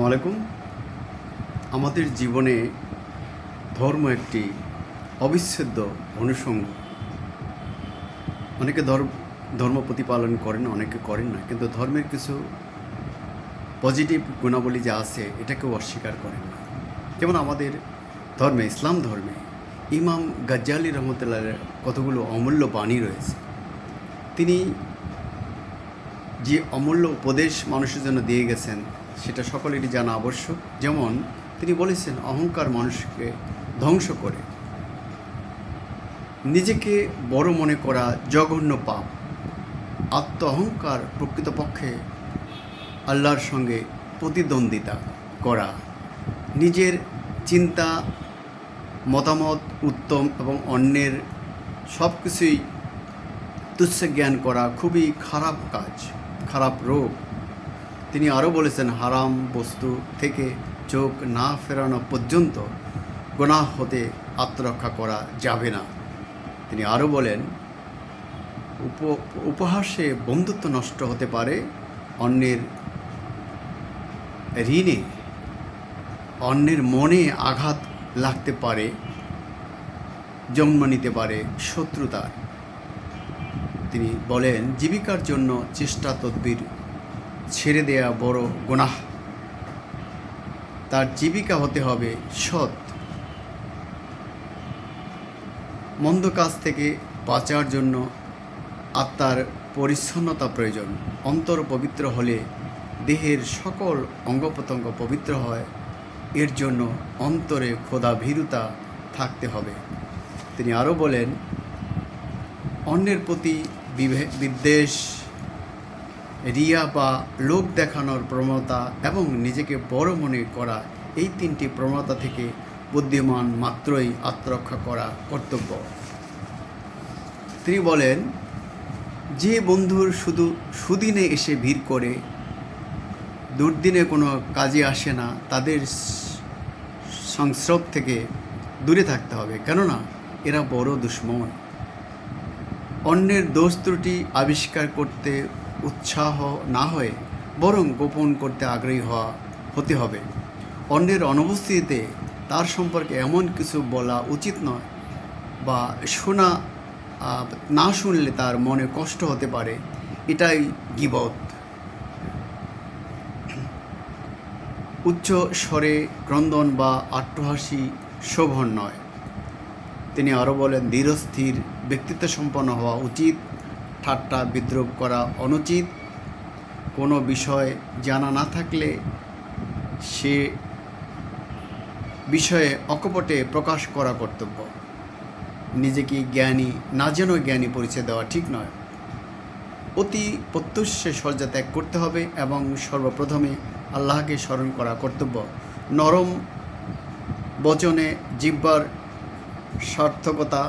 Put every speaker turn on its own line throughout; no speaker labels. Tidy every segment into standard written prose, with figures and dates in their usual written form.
আসসালামু আলাইকুম। আমাদের জীবনে ধর্ম একটি অবিচ্ছেদ্য অনুষঙ্গ। অনেকে ধর্ম প্রতিপালন করেন, অনেকে করেন না, কিন্তু ধর্মের কিছু পজিটিভ গুণাবলী যা আছে এটাকেও অস্বীকার করেন না। যেমন আমাদের ধর্মে, ইসলাম ধর্মে ইমাম গাজ্জালি রহমতুল্লাহের কতগুলো অমূল্য বাণী রয়েছে। তিনি যে অমূল্য উপদেশ মানুষের জন্য দিয়ে গেছেন সেটা সকলেরই জানা আবশ্যক। যেমন তিনি বলেছেন, অহংকার মানুষকে ধ্বংস করে, নিজেকে বড় মনে করা জঘন্য পাপ, আত্ম অহংকার প্রকৃতপক্ষে আল্লাহর সঙ্গে প্রতিদ্বন্দ্বিতা করা, নিজের চিন্তা মতামত উত্তম এবং অন্যের সব কিছুই তুচ্ছ জ্ঞান করা খুবই খারাপ কাজ, খারাপ রোগ। তিনি আরও বলেছেন, হারাম বস্তু থেকে চোখ না ফেরানো পর্যন্ত গুনাহ হতে আত্মরক্ষা করা যাবে না। তিনি আরও বলেন, উপহাসে বন্ধুত্ব নষ্ট হতে পারে, অন্যের ঋণে অন্যের মনে আঘাত লাগতে পারে, জন্ম নিতে পারে শত্রুতার। তিনি বলেন, জীবিকার জন্য চেষ্টা তদবির ছেড়ে দেয়া বড় গুনাহ। তার জীবিকা হতে হবে সৎ। মন্দ কাজ থেকে বাঁচার জন্য আত্মার পরিচ্ছন্নতা প্রয়োজন। অন্তর পবিত্র হলে দেহের সকল অঙ্গপ্রত্যঙ্গ পবিত্র হয়। এর জন্য অন্তরে খোদা ভীরুতা থাকতে হবে। তিনি আরও বলেন, অন্যের প্রতি বিদ্বেষ, রিয়া বা লোক দেখানোর প্রবণতা এবং নিজেকে বড় মনে করা, এই তিনটি প্রবণতা থেকে বুদ্ধিমান মাত্রই আত্মরক্ষা করা কর্তব্য। তিনি বলেন, যে বন্ধুর শুধু সুদিনে এসে ভিড় করে, দুর্দিনে কোনো কাজে আসে না, তাদের সংস্রব থেকে দূরে থাকতে হবে, কেননা এরা বড় দুশ্মন। অন্যের দোষ ত্রুটি আবিষ্কার করতে উৎসাহ না হয়ে বরং গোপন করতে আগ্রহী হতে হবে। অন্যের অনুপস্থিতিতে তার সম্পর্কে এমন কিছু বলা উচিত নয়, বা না শুনলে তার মনে কষ্ট হতে পারে, এটাই গীবত। উচ্চ স্বরে ক্রন্দন বা আট্টহাসি শোভন নয়। তিনি আরও বলেন, ধীরস্থির ব্যক্তিত্ব সম্পন্ন হওয়া উচিত, ঠাট্টা বিদ্রূপ করা অনুচিত। কোনো বিষয় জানা না থাকলে সে বিষয়ে অকপটে প্রকাশ করা কর্তব্য। নিজেকে জ্ঞানী না জেনেও জ্ঞানী পরিচয় দেওয়া ঠিক নয়। অতি প্রত্যুষে শয্যা ত্যাগ করতে হবে এবং সর্বপ্রথমে আল্লাহকে স্মরণ করা কর্তব্য। নরম বচনে জিহ্বার সার্থকতা,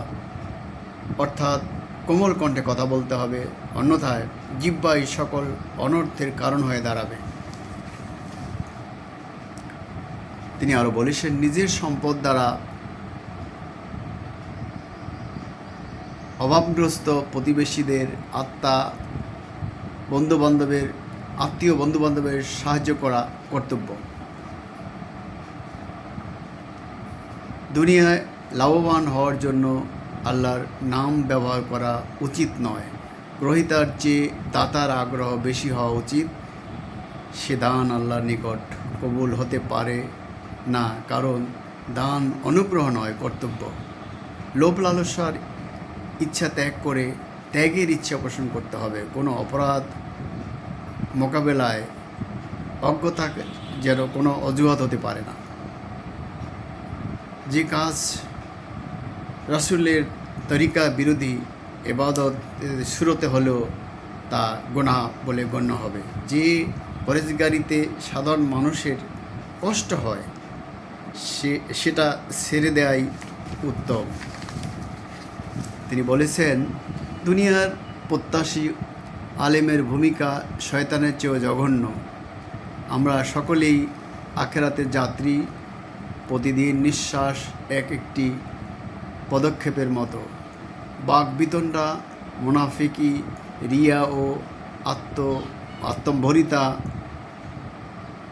অর্থাৎ কোমল কণ্ঠে কথা বলতে হবে, অন্যথায় জিহ্বাই সকল অনর্থের কারণ হয়ে দাঁড়াবে। তিনি আরও বলেছেন, নিজের সম্পদ দ্বারা অভাবগ্রস্ত প্রতিবেশীদের, আত্মীয় বন্ধুবান্ধবের সাহায্য করা কর্তব্য। দুনিয়ায় লাভবান হওয়ার জন্য আল্লাহর নাম ব্যবহার করা উচিত নয়। গ্রহীতার চেয়ে দাতার আগ্রহ বেশি হওয়া উচিত। সে দান আল্লাহর নিকট কবুল হতে পারে না, কারণ দান অনুগ্রহ নয়, কর্তব্য। লোভ লালসার ইচ্ছা ত্যাগ করে ত্যাগের ইচ্ছা পোষণ করতে হবে। কোনো অপরাধ মোকাবেলায় অজ্ঞতা যেন কোনো অজুহাত হতে পারে না। যে কাজ রাসূলের তরিকা বিরোধী ইবাদত শুরুতে হলেও তা গুনাহ বলে গণ্য হবে। যে পরেজগারিতে সাধারণ মানুষের কষ্ট হয় সেটা ছেড়ে দেওয়াই উত্তম। তিনি বলেছেন, দুনিয়ার প্রত্যাশী আলেমের ভূমিকা শয়তানের চেয়েও জঘন্য। আমরা সকলেই আখেরাতের যাত্রী, প্রতিদিন নিঃশ্বাস একটি পদক্ষেপের মতো। বাকবিতণ্ডা, মুনাফিকি, রিয়া ও আত্মম্ভরিতা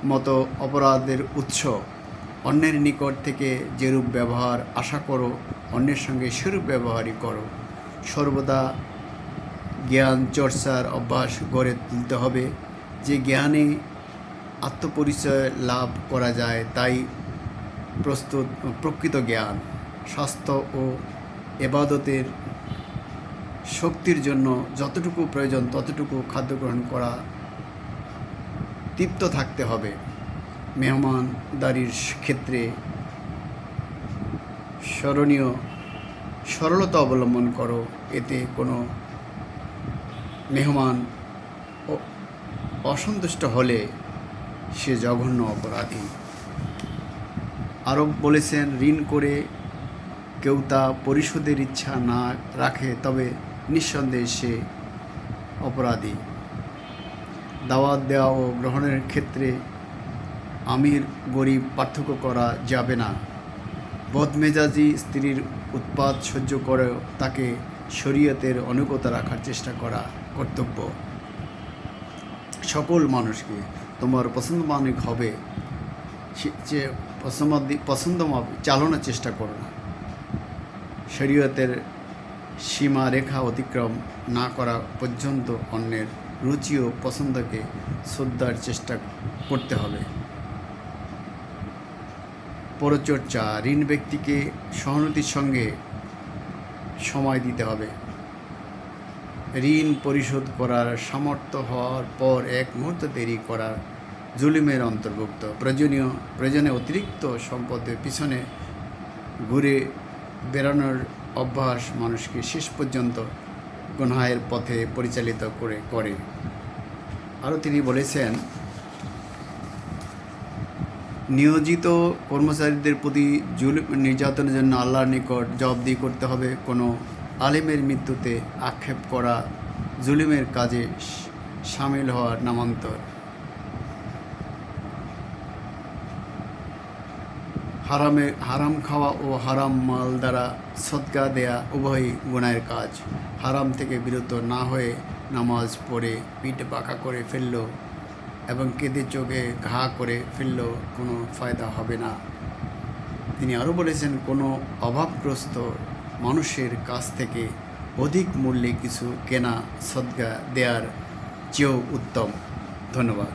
মতো অপরাধের উৎস। অন্যের নিকট থেকে যেরূপ ব্যবহার আশা করো, অন্যের সঙ্গে সেরূপ ব্যবহারই করো। সর্বদা জ্ঞান চর্চার অভ্যাস গড়ে তুলতে হবে। যে জ্ঞানে আত্মপরিচয় লাভ করা যায় তাই প্রকৃত জ্ঞান। স্বাস্থ্য ও এবাদতের শক্তির জন্য যতটুকু প্রয়োজন ততটুকু খাদ্য গ্রহণ করা, তৃপ্ত থাকতে হবে। মেহমানদারির ক্ষেত্রে সরলতা অবলম্বন করো, এতে কোনো মেহমান অসন্তুষ্ট হলে সে জঘন্য অপরাধী। আরও বলেছেন, ঋণ করে কেউ তা পরিশোধের ইচ্ছা না রাখে তবে নিঃসন্দেহে সে অপরাধী। দাওয়াত দেওয়া ও গ্রহণের ক্ষেত্রে আমির গরিব পার্থক্য করা যাবে না। বদমেজাজি স্ত্রীর উৎপাত সহ্য করেও তাকে শরীয়তের অনুগত রাখার চেষ্টা করা কর্তব্য। সকল মানুষকে তোমার পছন্দমানিক হবে যে পছন্দ চালানোর চেষ্টা করো না। শরীয়তের সীমা রেখা অতিক্রম না করা পর্যন্ত অন্যের রুচি ও পছন্দকে শ্রদ্ধার চেষ্টা করতে হবে। পরচর্চা, ঋণ ব্যক্তিকে সহানুভূতির সঙ্গে সময় দিতে হবে। ঋণ পরিশোধ করার সামর্থ্য হওয়ার পর এক মুহূর্ত দেরি করা জুলুমের অন্তর্ভুক্ত। প্রয়োজনে অতিরিক্ত সম্পদের পিছনে ঘুরে বেড়ানোর অভ্যাস মানুষকে শেষ পর্যন্ত গুনাহের পথে পরিচালিত করে। আরও তিনি বলেছেন, নিয়োজিত কর্মচারীদের প্রতি জুলুম নির্যাতনের জন্য আল্লাহর নিকট জবাবদিহি করতে হবে। কোনো আলেমের মৃত্যুতে আক্ষেপ করা জুলুমের কাজে সামিল হওয়ার নামান্তর। হারাম খাওয়া ও হারাম মাল দ্বারা সদকা দেয়া উভয়ই গুনাহের কাজ। হারাম থেকে বিরত না হয়ে নামাজ পড়ে পিঠ বাঁকা করে ফেলল এবং কেঁদে চোখে ঘা করে ফেলল কোনো ফায়দা হবে না। তিনি আরও বলেছেন, কোনো অভাবগ্রস্ত মানুষের কাছ থেকে অধিক মূল্যে কিছু কেনা সদকা দেওয়ার চেয়েও উত্তম। ধন্যবাদ।